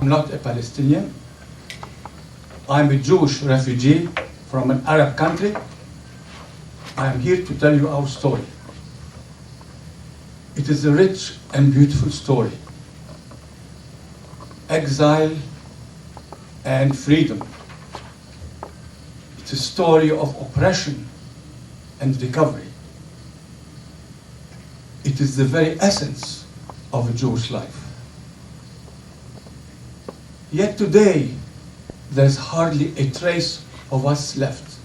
I'm not a Palestinian. I'm a Jewish refugee from an Arab country. I am here to tell you our story. It is a rich and beautiful story. Exile and freedom. It's a story of oppression and recovery. It is the very essence of a Jewish life. Yet today, there's hardly a trace of us left.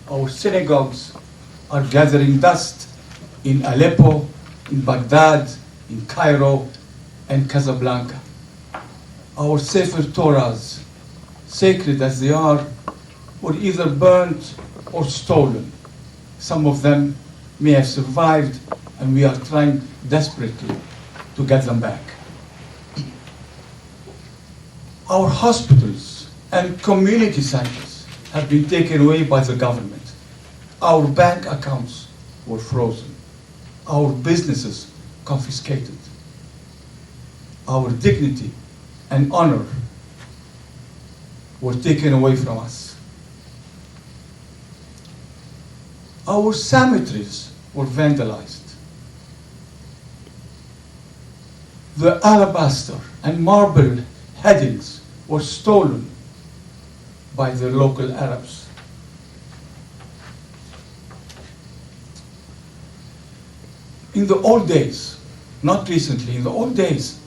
Our synagogues are gathering dust in Aleppo, in Baghdad, in Cairo, and Casablanca. Our Sefer Torahs, sacred as they are, were either burnt or stolen. Some of them may have survived, and we are trying desperately to get them back. Our hospitals and community centers have been taken away by the government. Our bank accounts were frozen. Our businesses confiscated. Our dignity and honor were taken away from us. Our cemeteries were vandalized. The alabaster and marble headings were stolen by the local Arabs. In the old days, not recently, in the old days,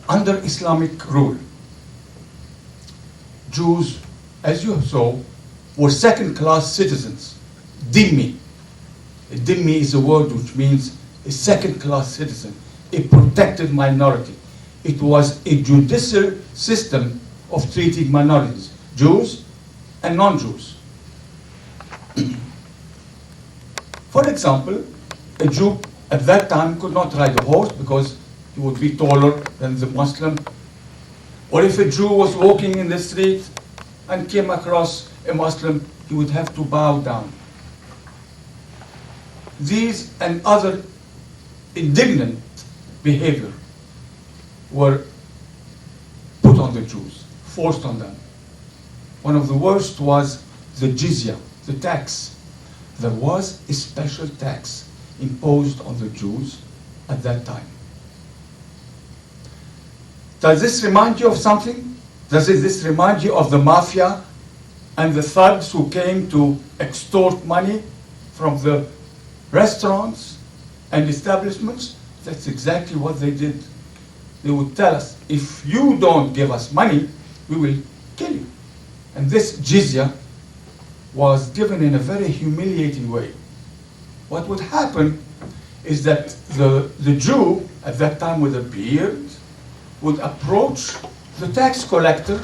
under Islamic rule, Jews, as you saw, were second-class citizens. Dhimmi. A dhimmi is a word which means a second-class citizen, a protected minority. It was a judicial system of treating minorities, Jews and non-Jews. For example, a Jew at that time could not ride a horse because he would be taller than the Muslim. Or if a Jew was walking in the street and came across a Muslim, he would have to bow down. These and other indignant behavior were put on the Jews, forced on them. One of the worst was the jizya, the tax. There was a special tax imposed on the Jews at that time. Does this remind you of something? Does this remind you of the mafia and the thugs who came to extort money from the restaurants and establishments? That's exactly what they did. They would tell us, if you don't give us money, we will kill you. And this jizya was given in a very humiliating way. What would happen is that the Jew, at that time with a beard, would approach the tax collector.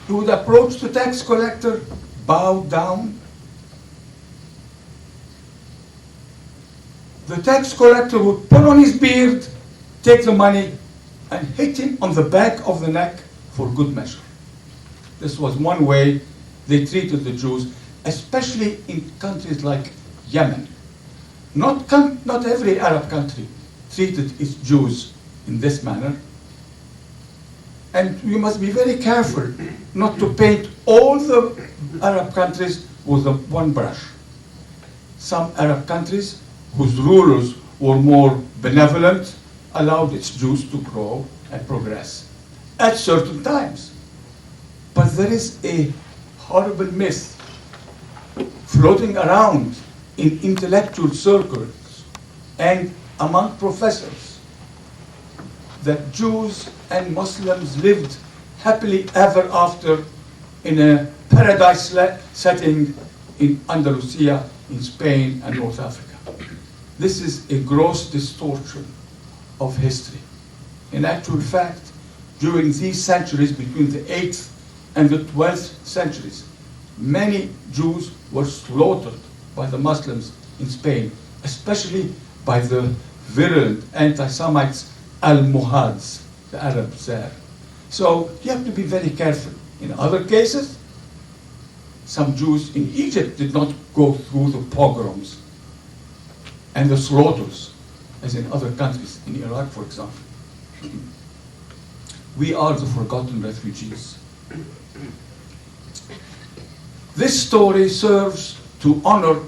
He would approach the tax collector, bow down. The tax collector would pull on his beard, take the money, and hit him on the back of the neck for good measure. This was one way they treated the Jews, especially in countries like Yemen. Not every Arab country treated its Jews in this manner. And we must be very careful not to paint all the Arab countries with one brush. Some Arab countries whose rulers were more benevolent allowed its Jews to grow and progress at certain times. But there is a horrible myth floating around in intellectual circles and among professors that Jews and Muslims lived happily ever after in a paradise setting in Andalusia, in Spain and North Africa. This is a gross distortion of history. In actual fact, during these centuries, between the 8th and the 12th centuries, many Jews were slaughtered by the Muslims in Spain, especially by the virulent anti-Semites, Almohads, the Arabs there. So you have to be very careful. In other cases, some Jews in Egypt did not go through the pogroms and the slaughters, as in other countries, in Iraq, for example. We are the forgotten refugees. This story serves to honor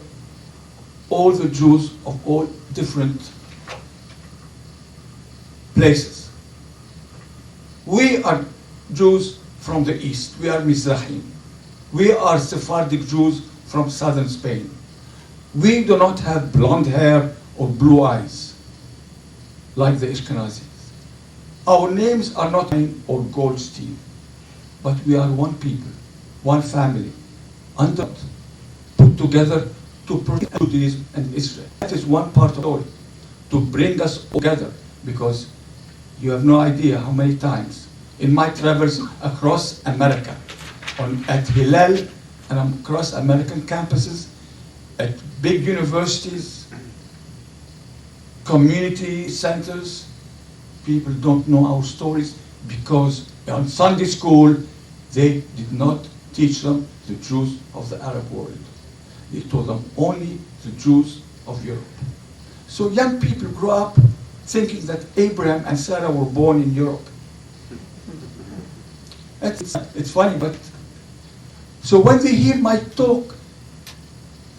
all the Jews of all different places. We are Jews from the east. We are Mizrahim. We are Sephardic Jews from southern Spain. We do not have blonde hair or blue eyes like the Ashkenazis. Our names are not Hein or Goldstein, but we are one people, one family, under put together to protect Judaism and Israel. That is one part of the story, to bring us together, because you have no idea how many times in my travels across America, at Hillel and across American campuses, at big universities, community centers, people don't know our stories because on Sunday school they did not teach them the Jews of the Arab world. They taught them only the Jews of Europe. So young people grow up thinking that Abraham and Sarah were born in Europe. It's funny, but so when they hear my talk,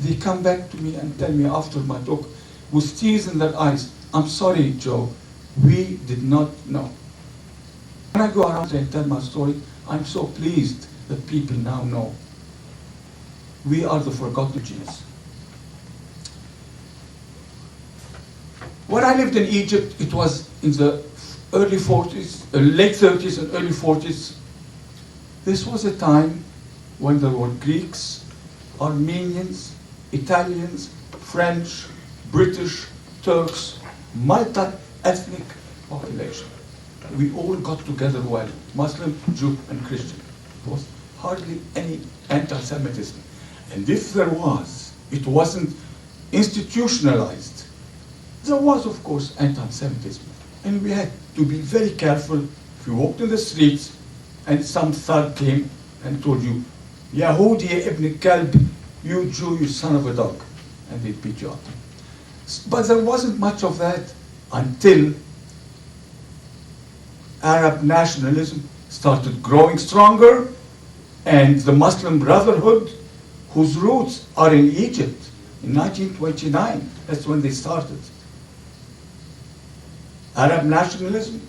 they come back to me and tell me after my talk with tears in their eyes, "I'm sorry, Joe, we did not know." When I go around and tell my story, I'm so pleased that people now know. We are the forgotten Jews. When I lived in Egypt, it was in the early 40s, late 30s and early 40s. This was a time when there were Greeks, Armenians, Italians, French, British, Turks, multi-ethnic population. We all got together well, Muslim, Jew, and Christian. There was hardly any anti-Semitism. And if there was, it wasn't institutionalized. There was, of course, anti-Semitism. And we had to be very careful if you walked in the streets and some thug came and told you, "Yahudi ibn Kalb, you Jew, you son of a dog," and they'd beat you up. But there wasn't much of that until Arab nationalism started growing stronger, and the Muslim Brotherhood, whose roots are in Egypt, in 1929, that's when they started. Arab nationalism,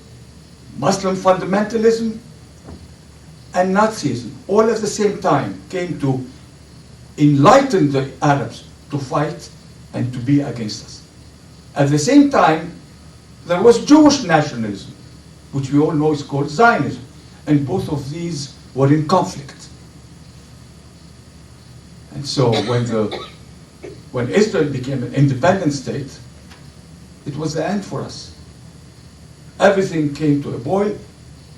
Muslim fundamentalism, and Nazism, all at the same time, came to enlighten the Arabs to fight and to be against us. At the same time, there was Jewish nationalism, which we all know is called Zionism, and both of these were in conflict. And so when Israel became an independent state, it was the end for us. Everything came to a boil.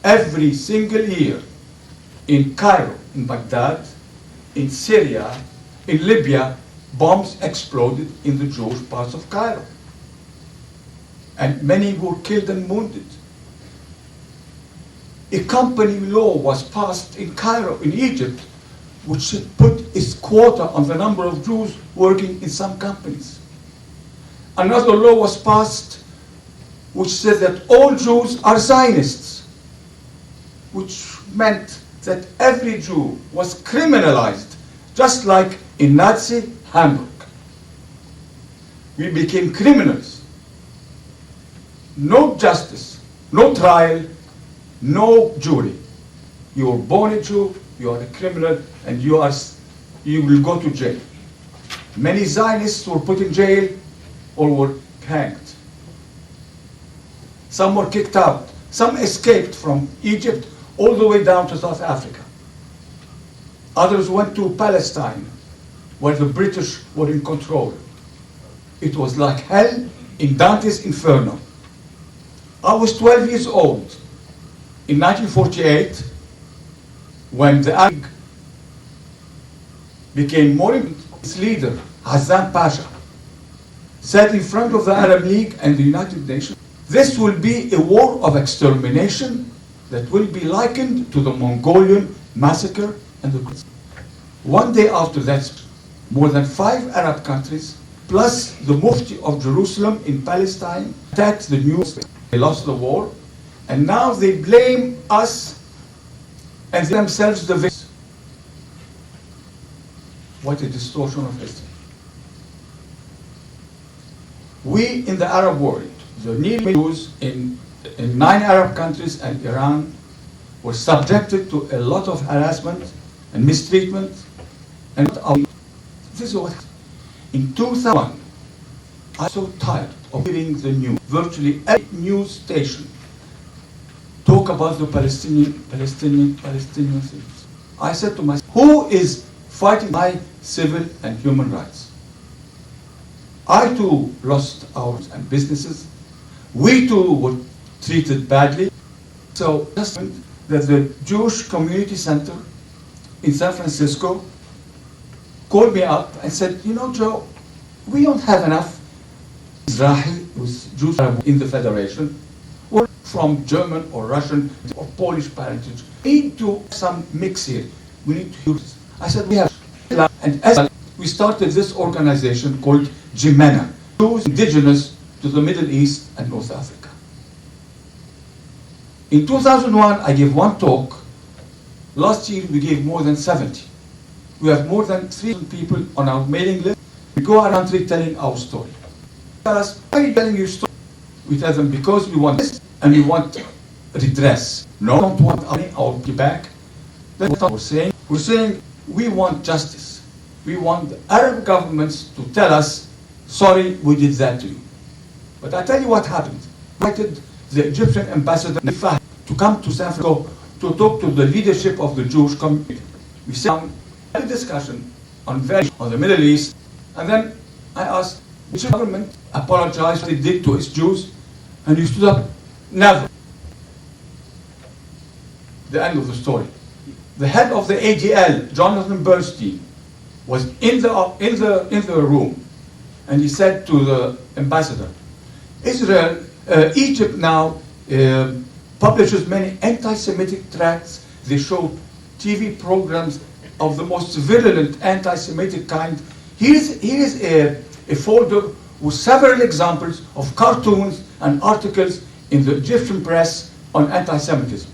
Every single year, in Cairo, in Baghdad, in Syria, in Libya, bombs exploded in the Jewish parts of Cairo. And many were killed and wounded. A company law was passed in Cairo, in Egypt, which should put its quota on the number of Jews working in some companies. Another law was passed which said that all Jews are Zionists, which meant that every Jew was criminalized, just like in Nazi Hamburg. We became criminals. No justice, no trial, no jury. You are born a Jew, you are a criminal, and you will go to jail. Many Zionists were put in jail or were hanged. Some were kicked out. Some escaped from Egypt all the way down to South Africa. Others went to Palestine, where the British were in control. It was like hell in Dante's Inferno. I was 12 years old in 1948 when the Arab became more important. Its leader, Hassan Pasha, said in front of the Arab League and the United Nations, "This will be a war of extermination that will be likened to the Mongolian massacre and the Great." One day after that, more than 5 Arab countries, plus the Mufti of Jerusalem in Palestine, attacked the new state. They lost the war, And now they blame us and themselves the victims. What a distortion of history. We in the Arab world, the nearly Jews in 9 Arab countries and Iran, were subjected to a lot of harassment and mistreatment. And this is what in 2001, I was so tired of hearing the news. Virtually every news station talk about the Palestinian things. I said to myself, who is fighting my civil and human rights? I too lost ours and businesses. We too were treated badly. So just that the Jewish Community Center in San Francisco called me up and said, you know, Joe, we don't have enough Israeli with Jews in the Federation, or from German or Russian or Polish parentage. We need to have some mix here. We need to use. I said, we have. And as we started this organization called Jimena, Jews indigenous to the Middle East and North Africa. In 2001, I gave one talk. Last year, we gave more than 70. We have more than 3,000 people on our mailing list. We go around telling our story. Tell us, why are you telling your story? We tell them, because we want this and we want redress. No, we don't want our money back. That's what we're saying. We're saying we want justice. We want the Arab governments to tell us, sorry, we did that to you. But I tell you what happened. I invited the Egyptian ambassador to come to San Francisco to talk to the leadership of the Jewish community. We sat down, had a discussion on the Middle East, and then I asked, which government apologized for what it did to its Jews? And he stood up, never. The end of the story. The head of the ADL, Jonathan Bernstein, was in the room, and he said to the ambassador, Egypt now publishes many anti-Semitic tracts. They show TV programs of the most virulent anti-Semitic kind. Here is a folder with several examples of cartoons and articles in the Egyptian press on anti-Semitism.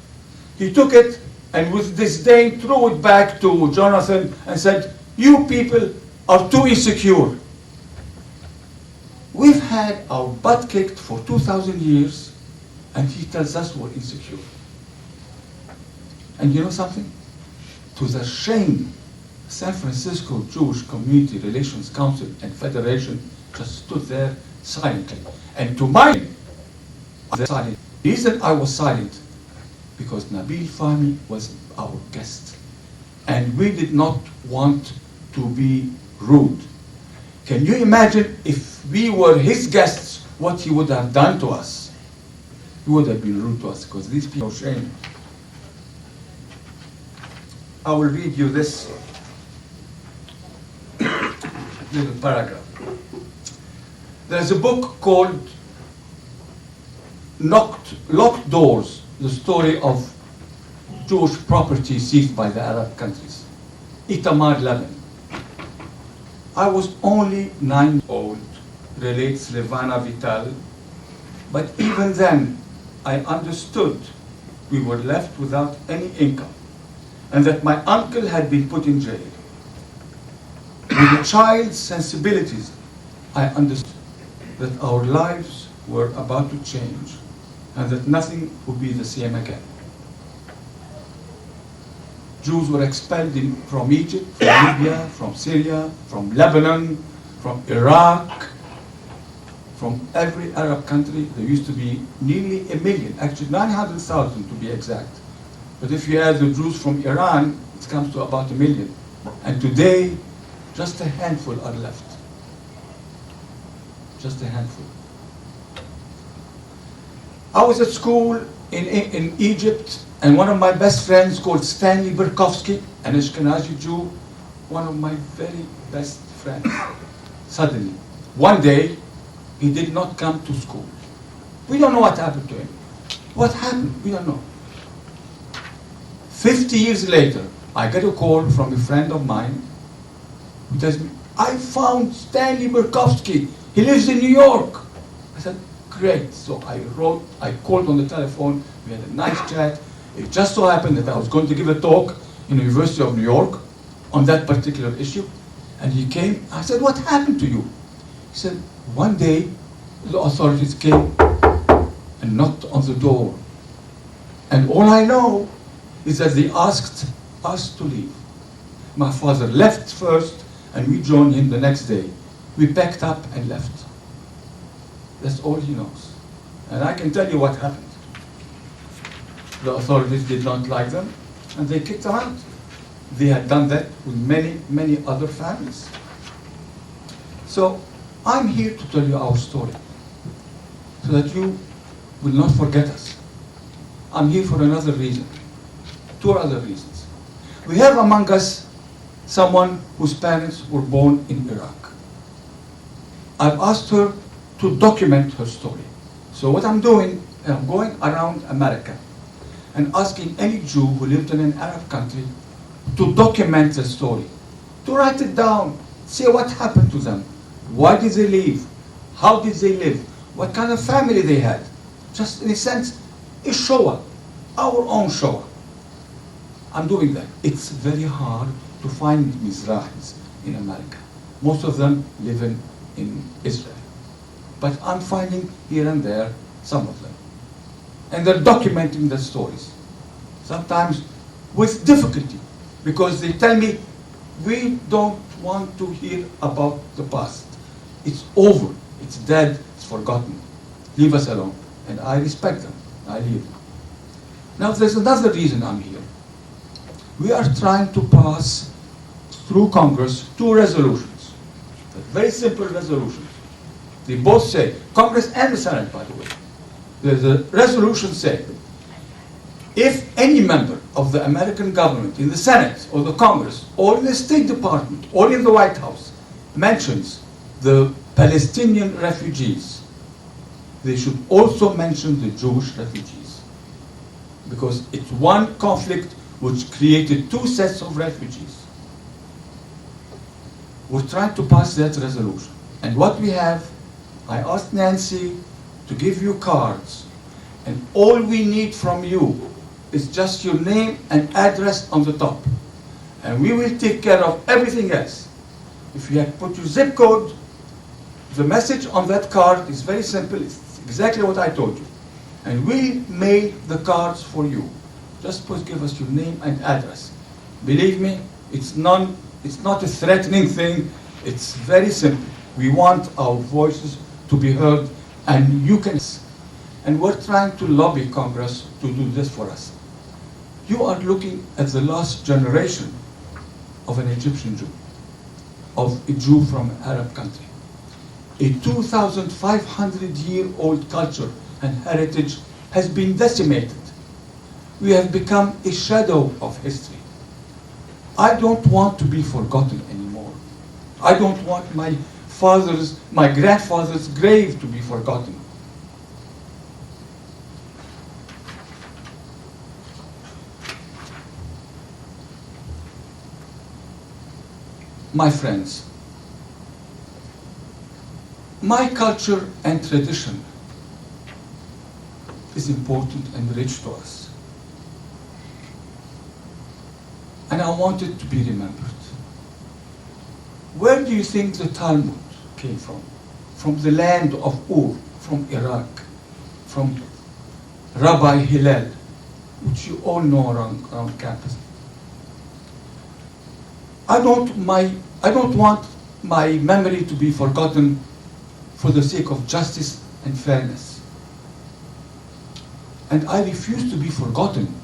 He took it and with disdain threw it back to Jonathan and said, you people are too insecure. We've had our butt kicked for 2,000 years, and he tells us we're insecure. And you know something? To the shame, San Francisco Jewish Community Relations Council and Federation just stood there silently. And to my silent. The reason I was silent, because Nabil Fahmy was our guest. And we did not want to be rude. Can you imagine if we were his guests, what he would have done to us? He would have been rude to us, because these people are ashamed. I will read you this little paragraph. There's a book called Locked Doors, the story of Jewish property seized by the Arab countries. Itamar Levin. I was only 9 years old, relates Levana Vital, but even then I understood we were left without any income and that my uncle had been put in jail. With a child's sensibilities, I understood that our lives were about to change and that nothing would be the same again. Jews were expelled from Egypt, from Libya, from Syria, from Lebanon, from Iraq, from every Arab country. There used to be nearly 1 million, actually 900,000 to be exact. But if you add the Jews from Iran, it comes to about 1 million. And today, just a handful are left. Just a handful. I was at school in Egypt, and one of my best friends called Stanley Berkowski, an Ashkenazi Jew, one of my very best friends. Suddenly, one day, he did not come to school. We don't know what happened to him. What happened? We don't know. 50 years later, I get a call from a friend of mine who tells me, I found Stanley Berkowski. He lives in New York. I said, great. So I called on the telephone, we had a nice chat. It just so happened that I was going to give a talk in the University of New York on that particular issue. And he came, I said, what happened to you? He said, one day the authorities came and knocked on the door. And all I know is that they asked us to leave. My father left first, and we joined him the next day. We packed up and left. That's all he knows. And I can tell you what happened. The authorities did not like them, and they kicked them out. They had done that with many, many other families. So I'm here to tell you our story, so that you will not forget us. I'm here for another reason, two other reasons. We have among us someone whose parents were born in Iraq. I've asked her to document her story. So what I'm doing, I'm going around America and asking any Jew who lived in an Arab country to document the story, to write it down, see what happened to them, why did they leave, how did they live, what kind of family they had. Just in a sense, a showa, our own showa. I'm doing that. It's very hard to find Mizrahis in America. Most of them live in Israel. But I'm finding here and there some of them. And they're documenting their stories. Sometimes with difficulty, because they tell me, we don't want to hear about the past. It's over, it's dead, it's forgotten. Leave us alone. And I respect them, I leave them. Now there's another reason I'm here. We are trying to pass through Congress two resolutions. Very simple resolutions. They both say, Congress and the Senate, by the way. There's a resolution saying, if any member of the American government in the Senate or the Congress or in the State Department or in the White House mentions the Palestinian refugees, they should also mention the Jewish refugees. Because it's one conflict which created two sets of refugees. We're trying to pass that resolution. And what we have, I asked Nancy to give you cards, and all we need from you is just your name and address on the top. And we will take care of everything else. If you have put your zip code, the message on that card is very simple. It's exactly what I told you. And we'll mail the cards for you. Just please give us your name and address. Believe me, it's not a threatening thing. It's very simple. We want our voices to be heard, and you can. And we're trying to lobby Congress to do this for us. You are looking at the last generation of an Egyptian Jew, of a Jew from an Arab country. A 2,500-year-old culture and heritage has been decimated. We have become a shadow of history. I don't want to be forgotten anymore. I don't want my grandfather's grave to be forgotten. My friends, my culture and tradition is important and rich to us. And I want it to be remembered. Where do you think the Talmud came from? From the land of Ur, from Iraq, from Rabbi Hillel, which you all know around campus. I don't want my memory to be forgotten for the sake of justice and fairness. And I refuse to be forgotten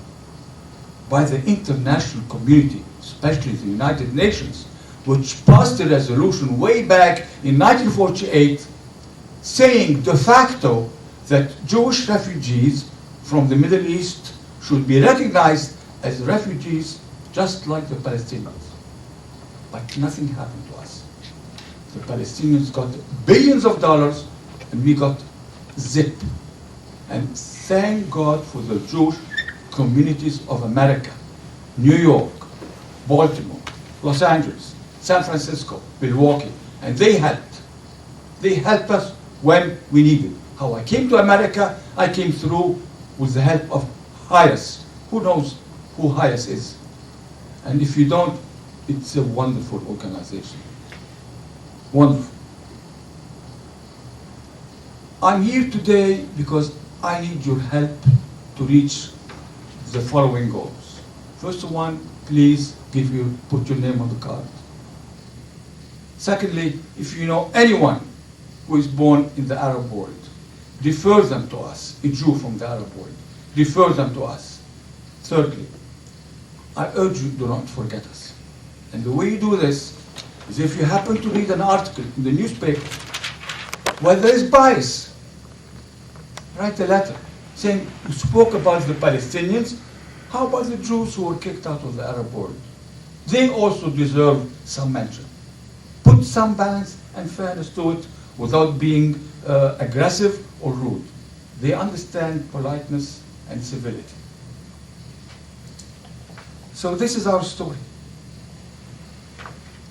by the international community, especially the United Nations, which passed a resolution way back in 1948 saying de facto that Jewish refugees from the Middle East should be recognized as refugees just like the Palestinians. But nothing happened to us. The Palestinians got billions of dollars and we got zip. And thank God for the Jewish communities of America, New York, Baltimore, Los Angeles, San Francisco, Milwaukee, and they helped. They helped us when we needed. how I came to America. I came through with the help of Hayes. Who knows who Hayes is? And if you don't, it's a wonderful organization. Wonderful. I'm here today because I need your help to reach the following goals. First one, please put your name on the card. Secondly, if you know anyone who is born in the Arab world, refer them to us, a Jew from the Arab world. Refer them to us. Thirdly, I urge you, do not forget us. And the way you do this is if you happen to read an article in the newspaper where there is bias, write a letter saying you spoke about the Palestinians. How about the Jews who were kicked out of the Arab world? They also deserve some mention. Put some balance and fairness to it without being aggressive or rude. They understand politeness and civility. So this is our story.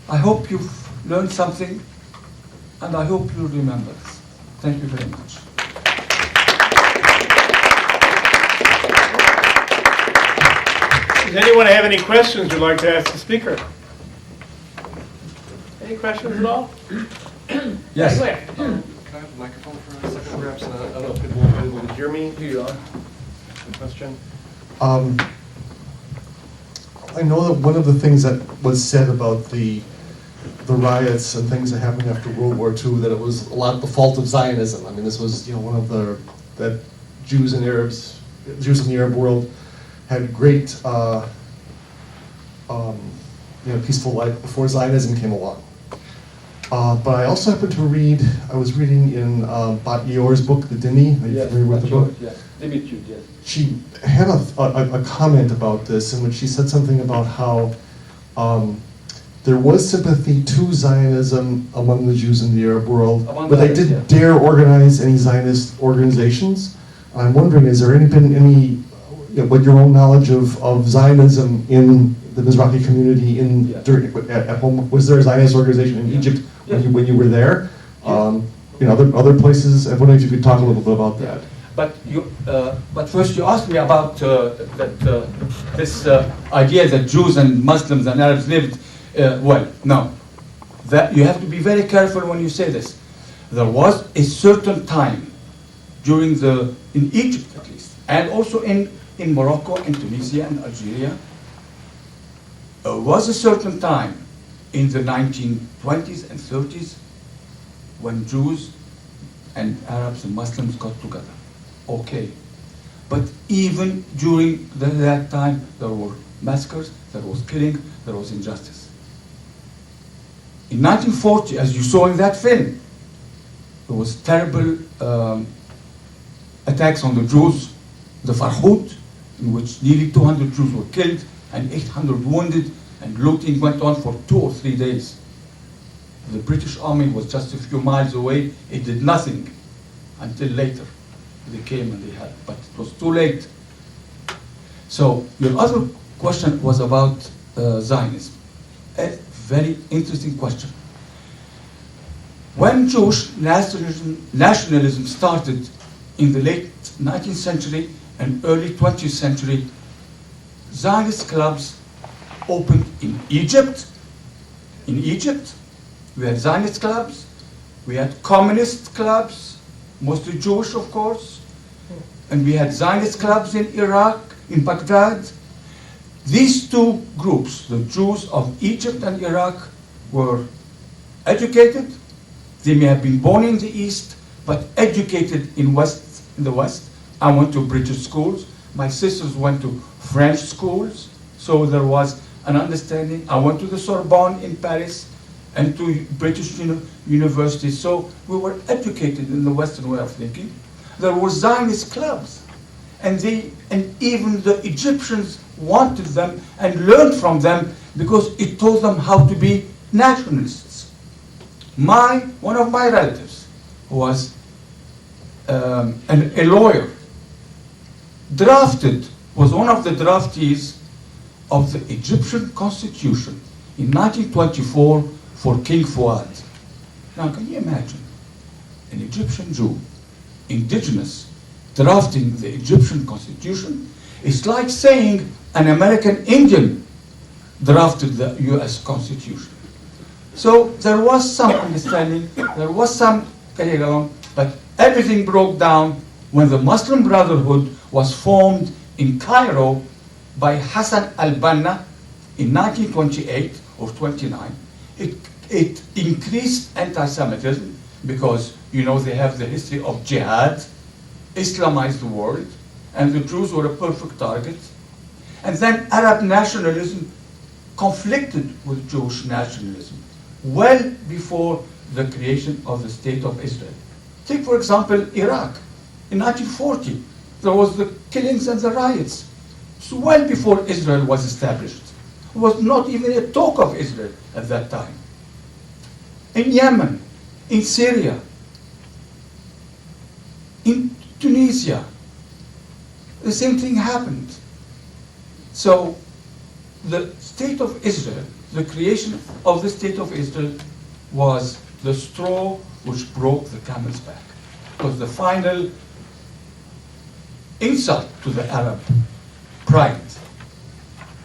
I hope you've learned something, and I hope you remember this. Thank you very much. Does anyone have any questions you'd like to ask the speaker? Any questions at all? Yes. Go ahead. Can I have the microphone for a second, perhaps? I don't know if people will be able to hear me. Here you are. The question. I know that one of the things that was said about the riots and things that happened after World War II, that it was a lot the fault of Zionism. I mean, this was, one of that Jews and Arabs, Jews in the Arab world had great, peaceful life before Zionism came along. But I also happened to read, I was reading in Bat Yeor's book, The Dhimmi. Are you familiar with the book? Yes. Dimitri, yes. She had a comment about this in which she said something about how there was sympathy to Zionism among the Jews in the Arab world, but they didn't dare organize any Zionist organizations. I'm wondering, has there been any, what your own knowledge of Zionism in the Mizrahi community at home? Was there a Zionist organization in Egypt when you were there? Other places. I wonder if you could talk a little bit about that. But first you asked me about this idea that Jews and Muslims and Arabs lived well. No, that you have to be very careful when you say this. There was a certain time in Egypt at least, and also in Morocco and Tunisia and Algeria. There was a certain time in the 1920s and 30s when Jews and Arabs and Muslims got together. Okay. But even during that time, there were massacres, there was killing, there was injustice. In 1940, as you saw in that film, there was terrible attacks on the Jews, the Farhud, in which nearly 200 Jews were killed and 800 wounded, and looting went on for 2 or 3 days. The British army was just a few miles away. It did nothing until later. They came and they helped, but it was too late. So your other question was about Zionism. A very interesting question. When Jewish nationalism started in the late 19th century and early 20th century, Zionist clubs opened in Egypt. In Egypt, we had Zionist clubs, we had communist clubs, mostly Jewish, of course, and we had Zionist clubs in Iraq, in Baghdad. These two groups, the Jews of Egypt and Iraq, were educated. They may have been born in the East, but educated in the West. I went to British schools. My sisters went to French schools, so there was an understanding. I went to the Sorbonne in Paris and to British universities, so we were educated in the Western way of thinking. There were Zionist clubs, and even the Egyptians wanted them and learned from them because it taught them how to be nationalists. One of my relatives was a lawyer, was one of the draftees of the Egyptian constitution in 1924 for King Fuad. Now, can you imagine an Egyptian Jew indigenous drafting the Egyptian constitution, it's like saying an American Indian drafted the US Constitution. So there was some understanding, there was some carrying along, but everything broke down when the Muslim Brotherhood was formed in Cairo by Hassan al-Banna in 1928 or 29. It increased anti-Semitism because, you know, they have the history of jihad, Islamized the world, and the Jews were a perfect target. And then Arab nationalism conflicted with Jewish nationalism well before the creation of the State of Israel. Take, for example, Iraq. In 1940, there was the killings and the riots. So well before Israel was established. There was not even a talk of Israel at that time. In Yemen, in Syria, in Tunisia, the same thing happened. So the State of Israel, the creation of the State of Israel was the straw which broke the camel's back. It was the final insult to the Arab pride.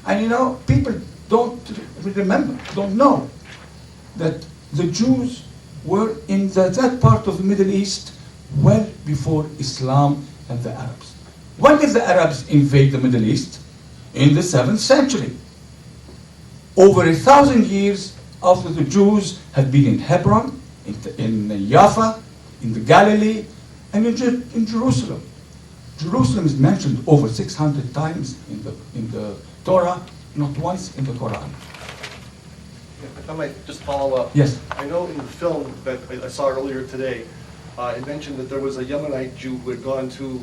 And you know, people don't remember, don't know that the Jews were in that part of the Middle East well before Islam and the Arabs. When did the Arabs invade the Middle East? In the 7th century. Over 1,000 years after the Jews had been in Hebron, in Jaffa, in the Galilee, and in Jerusalem. Jerusalem is mentioned over 600 times in the Torah, not once in the Quran. If I might just follow up. Yes. I know in the film that I saw earlier today, it mentioned that there was a Yemenite Jew who had gone to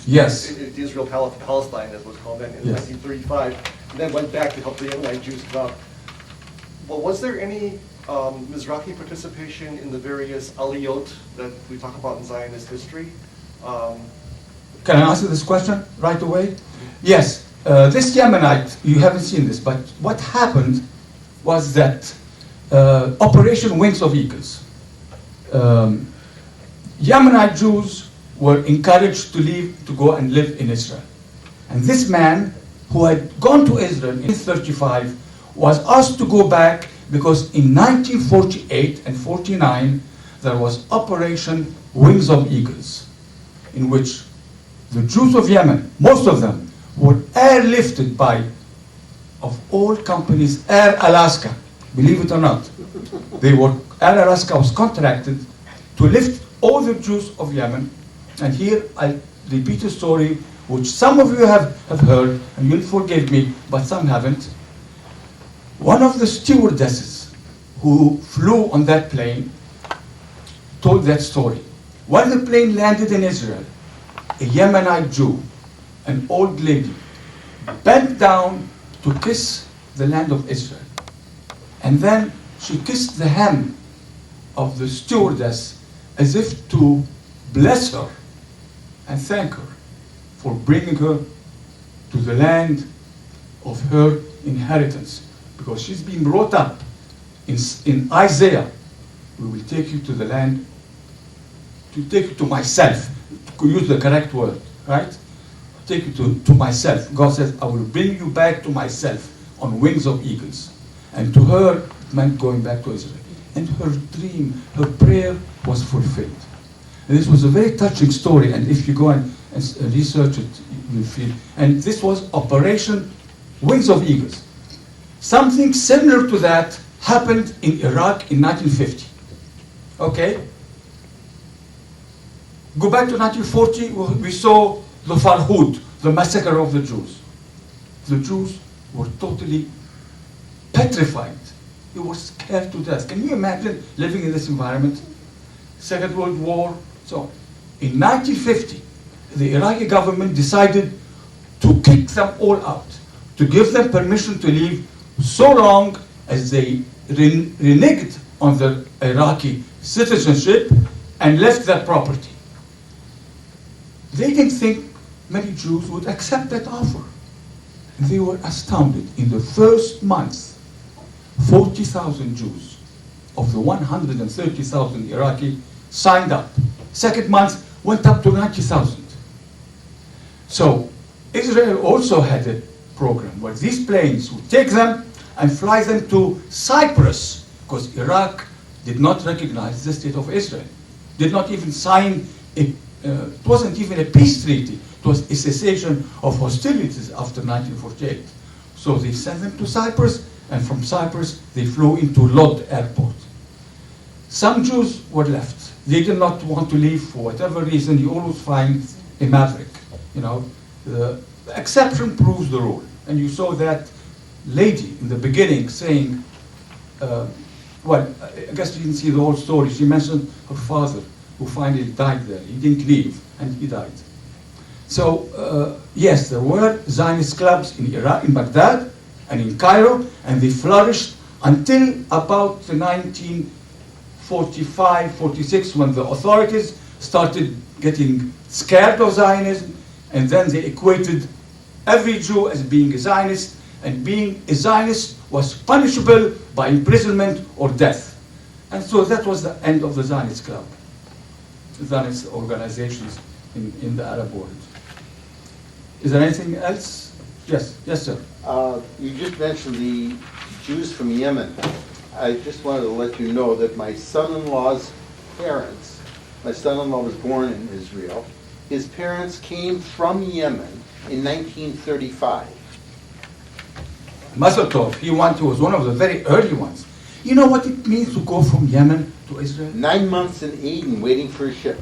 Yes. Israel, Palestine, as it was called then, in Yes. 1935, and then went back to help the Yemenite Jews come out. Well, was there any Mizrahi participation in the various aliyot that we talk about in Zionist history? Can I answer this question right away? Yes. This Yemenite, you haven't seen this, but what happened was that Operation Wings of Eagles. Yemenite Jews were encouraged to leave, to go and live in Israel. And this man, who had gone to Israel in 1935, was asked to go back because in 1948 and 49, there was Operation Wings of Eagles, in which the Jews of Yemen, most of them, were airlifted by, of all companies, Air Alaska. Believe it or not. Air Alaska was contracted to lift all the Jews of Yemen. And here I repeat a story which some of you have heard, and you'll forgive me, but some haven't. One of the stewardesses who flew on that plane told that story. When the plane landed in Israel, a Yemenite Jew, an old lady, bent down to kiss the land of Israel. And then she kissed the hem of the stewardess as if to bless her and thank her for bringing her to the land of her inheritance. Because she's been brought up in Isaiah, we will take you to the land, to take you to myself, to use the correct word, right? Take you to myself. God says, I will bring you back to myself on wings of eagles. And to her, it meant going back to Israel. And her dream, her prayer was fulfilled. And this was a very touching story, and if you go and research it, you will feel. And this was Operation Wings of Eagles. Something similar to that happened in Iraq in 1950. Okay? Go back to 1940, we saw the Farhud, the massacre of the Jews. The Jews were totally petrified. They were scared to death. Can you imagine living in this environment? Second World War. So, in 1950, the Iraqi government decided to kick them all out, to give them permission to leave so long as they reneged on their Iraqi citizenship and left their property. They didn't think many Jews would accept that offer. They were astounded. In the first month, 40,000 Jews of the 130,000 Iraqi signed up. Second month, went up to 90,000. So Israel also had a program where these planes would take them and fly them to Cyprus, because Iraq did not recognize the state of Israel, did not even sign it wasn't even a peace treaty, it was a cessation of hostilities after 1948. So they sent them to Cyprus, and from Cyprus they flew into Lod airport. Some Jews were left. They did not want to leave for whatever reason. You always find a maverick. You know, the exception proves the rule. And you saw that lady in the beginning saying, well, I guess you didn't see the whole story. She mentioned her father, who finally died there. He didn't leave, and he died. So, yes, there were Zionist clubs in Iraq, in Baghdad, and in Cairo, and they flourished until about the 1945, 46, when the authorities started getting scared of Zionism, and then they equated every Jew as being a Zionist, and being a Zionist was punishable by imprisonment or death. And so that was the end of the Zionist club, Zionist organizations in the Arab world. Is there anything else? Yes, yes, sir. You just mentioned the Jews from Yemen. I just wanted to let you know that my son-in-law's parents, my son-in-law was born in Israel. His parents came from Yemen in 1935. Mazel Tov, he was one of the very early ones. You know what it means to go from Yemen to Israel? 9 months in Aden waiting for a ship.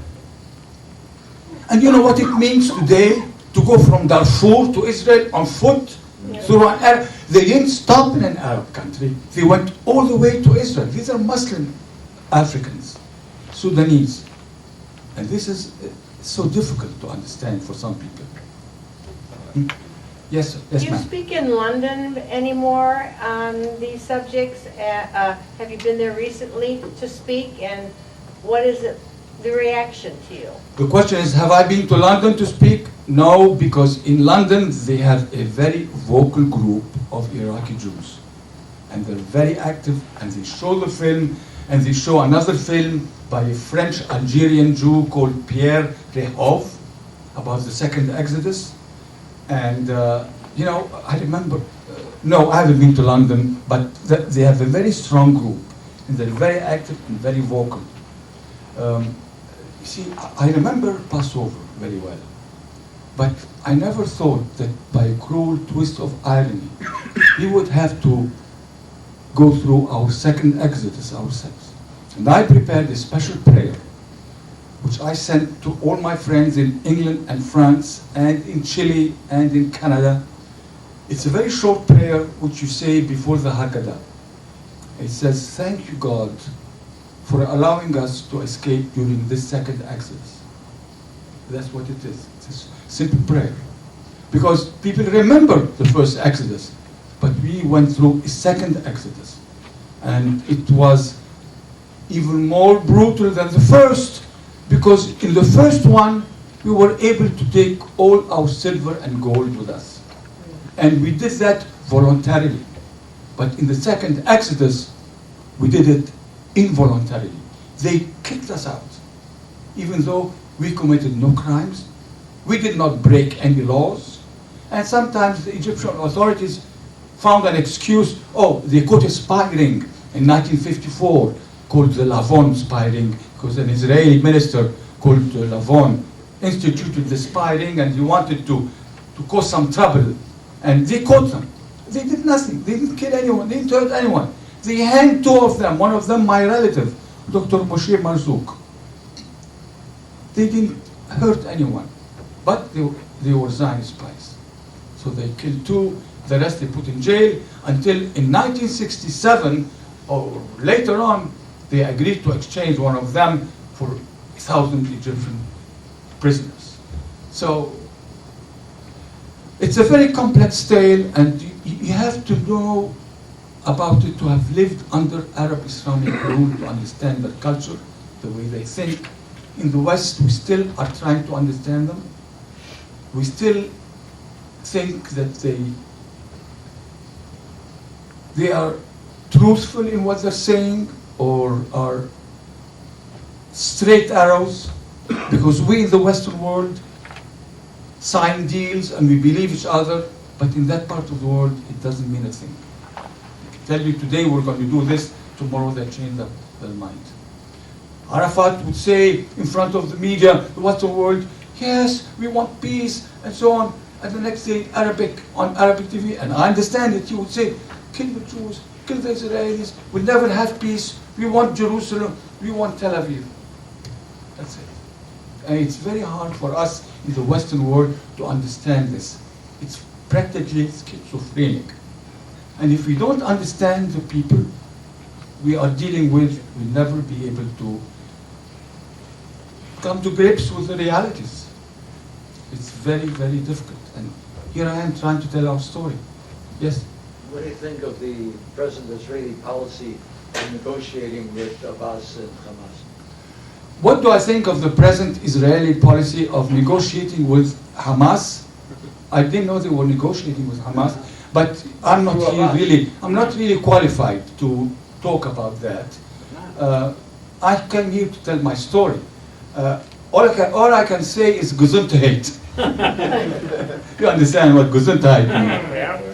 And you know what it means today to go from Darfur to Israel on foot through an Arab? They didn't stop in an Arab country. They went all the way to Israel. These are Muslim Africans, Sudanese. And this is so difficult to understand for some people. Yes, sir. Yes, Do you ma'am. speak in London anymore on these subjects? Have you been there recently to speak? And what is the reaction to you? The question is, have I been to London to speak? No, because in London they have a very vocal group of Iraqi Jews. And they're very active, and they show the film, and they show another film by a French-Algerian Jew called Pierre Rehov about the second Exodus. And, you know, I remember, no, I haven't been to London, but they have a very strong group, and they're very active and very vocal. See, I remember Passover very well, but I never thought that by a cruel twist of irony, we would have to go through our second Exodus ourselves. And I prepared a special prayer, which I sent to all my friends in England and France and in Chile and in Canada. It's a very short prayer which you say before the Haggadah. It says, thank you, God, for allowing us to escape during this second Exodus. That's what it is. It's a simple prayer. Because people remember the first Exodus, but we went through a second Exodus. And it was even more brutal than the first, because in the first one, we were able to take all our silver and gold with us. And we did that voluntarily. But in the second Exodus, we did it involuntarily. They kicked us out. Even though we committed no crimes, we did not break any laws. And sometimes the Egyptian authorities found an excuse. Oh, they caught a spy ring in 1954 called the Lavon spy ring, because an Israeli minister called Lavon instituted the spy ring, and he wanted to cause some trouble. And they caught them. They did nothing. They didn't kill anyone. They didn't hurt anyone. They hanged two of them. One of them, my relative, Dr. Moshe Marzouk. They didn't hurt anyone, but they were Zionist spies. So they killed two. The rest they put in jail until in 1967, or later on, they agreed to exchange one of them for 1,000 Egyptian prisoners. So it's a very complex tale, and you have to know about it to have lived under Arab Islamic rule to understand their culture, the way they think. In the West, we still are trying to understand them. We still think that they are truthful in what they're saying, or are straight arrows, Because we in the Western world sign deals and we believe each other, but in that part of the world, it doesn't mean a thing. Tell you today we're going to do this, tomorrow they change their mind. Arafat would say in front of the media, the Western world, yes, we want peace, and so on. And the next day, on Arabic TV, and I understand it, he would say, kill the Jews, kill the Israelis, we'll never have peace, we want Jerusalem, we want Tel Aviv. That's it. And it's very hard for us in the Western world to understand this. It's practically schizophrenic. And if we don't understand the people we are dealing with, we'll never be able to come to grips with the realities. It's very, very difficult. And here I am trying to tell our story. Yes? What do you think of the present Israeli policy in negotiating with Abbas and Hamas? What do I think of the present Israeli policy of negotiating with Hamas? I didn't know they were negotiating with Hamas, but I'm not really qualified to talk about that. I came here to tell my story. All I can say is Gesundheit. You understand what Gesundheit means?